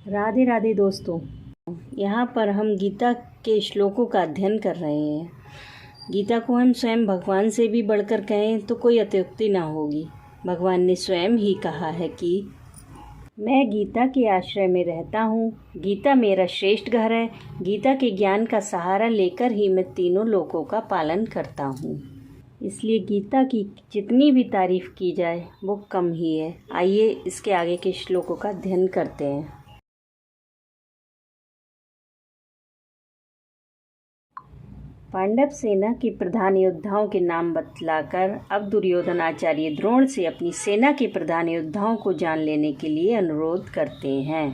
राधे राधे दोस्तों, यहाँ पर हम गीता के श्लोकों का अध्ययन कर रहे हैं। गीता को हम स्वयं भगवान से भी बढ़कर कहें तो कोई अत्युक्ति ना होगी। भगवान ने स्वयं ही कहा है कि मैं गीता के आश्रय में रहता हूँ। गीता मेरा श्रेष्ठ घर है। गीता के ज्ञान का सहारा लेकर ही मैं तीनों लोकों का पालन करता हूँ। इसलिए गीता की जितनी भी तारीफ की जाए वो कम ही है। आइए इसके आगे के श्लोकों का अध्ययन करते हैं। पांडव सेना के प्रधान योद्धाओं के नाम बतलाकर अब दुर्योधन आचार्य द्रोण से अपनी सेना के प्रधान योद्धाओं को जान लेने के लिए अनुरोध करते हैं।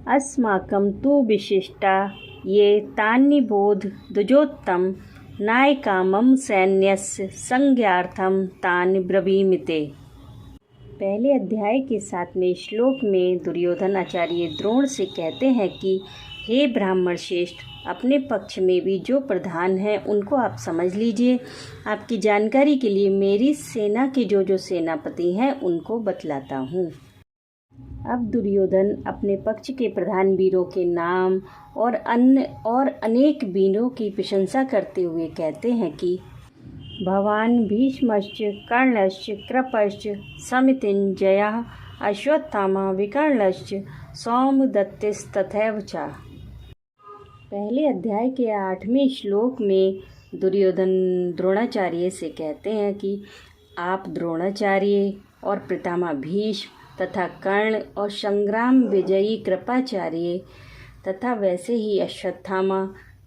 अस्माकं तु विशिष्टा ये तान्निबोध द्विजोत्तम नायकामं सैन्यस्य संज्ञार्थं तान् ब्रवीमिते। पहले अध्याय के 7वें श्लोक में दुर्योधन आचार्य द्रोण से कहते हैं कि हे ब्राह्मण श्रेष्ठ, अपने पक्ष में भी जो प्रधान हैं उनको आप समझ लीजिए। आपकी जानकारी के लिए मेरी सेना के जो सेनापति हैं उनको बतलाता हूँ। अब दुर्योधन अपने पक्ष के प्रधान वीरों के नाम और अनेक वीरों की प्रशंसा करते हुए कहते हैं कि भवान भीष्मश्च कर्णश्च कृपश्च समितिञ्जयः अश्वत्थामा विकर्णश्च सौमदत्तिस्तथैव च। पहले अध्याय के 8वें श्लोक में दुर्योधन द्रोणाचार्य से कहते हैं कि आप द्रोणाचार्य और पितामह भीष्म तथा कर्ण और संग्राम विजयी कृपाचार्य तथा वैसे ही अश्वत्थामा,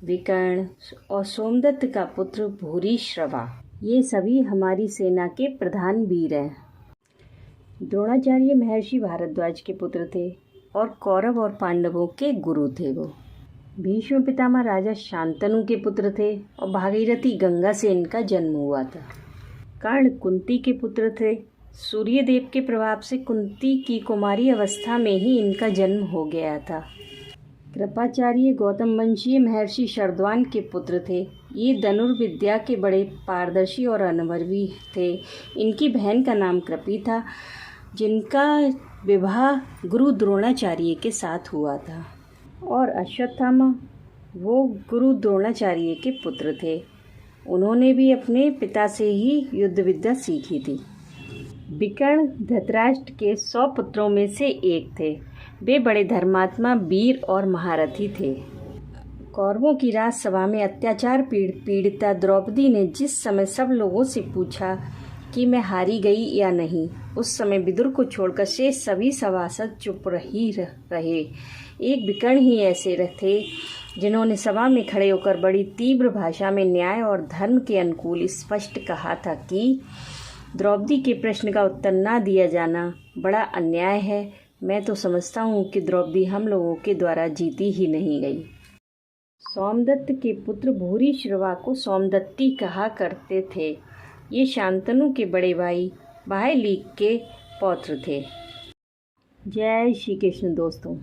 विकर्ण और सोमदत्त का पुत्र भूरिश्रवा, ये सभी हमारी सेना के प्रधान वीर हैं। द्रोणाचार्य महर्षि भारद्वाज के पुत्र थे और कौरव और पांडवों के गुरु थे। वो भीष्म पितामह राजा शांतनु के पुत्र थे और भागीरथी गंगा से इनका जन्म हुआ था। कर्ण कुंती के पुत्र थे। सूर्यदेव के प्रभाव से कुंती की कुमारी अवस्था में ही इनका जन्म हो गया था। कृपाचार्य गौतम वंशीय महर्षि शरद्वान के पुत्र थे। ये धनुर्विद्या के बड़े पारदर्शी और अनुभवी थे। इनकी बहन का नाम कृपी था, जिनका विवाह गुरु द्रोणाचार्य के साथ हुआ था। और अश्वत्थामा, वो गुरु द्रोणाचार्य के पुत्र थे। उन्होंने भी अपने पिता से ही युद्ध विद्या सीखी थी। विकर्ण धृतराष्ट्र के 100 पुत्रों में से एक थे। वे बड़े धर्मात्मा, वीर और महारथी थे। कौरवों की राजसभा में अत्याचार पीड़िता द्रौपदी ने जिस समय सब लोगों से पूछा कि मैं हारी गई या नहीं, उस समय विदुर को छोड़कर शेष सभी सभासद चुप रहे। एक विकर्ण ही ऐसे थे जिन्होंने सभा में खड़े होकर बड़ी तीव्र भाषा में न्याय और धर्म के अनुकूल स्पष्ट कहा था कि द्रौपदी के प्रश्न का उत्तर ना दिया जाना बड़ा अन्याय है। मैं तो समझता हूँ कि द्रौपदी हम लोगों के द्वारा जीती ही नहीं गई। सोमदत्त के पुत्र भूरिश्रवा को सोमदत्ती कहा करते थे। ये शांतनु के बड़े भाई बाह्यलीक के पौत्र थे। जय श्री कृष्ण दोस्तों।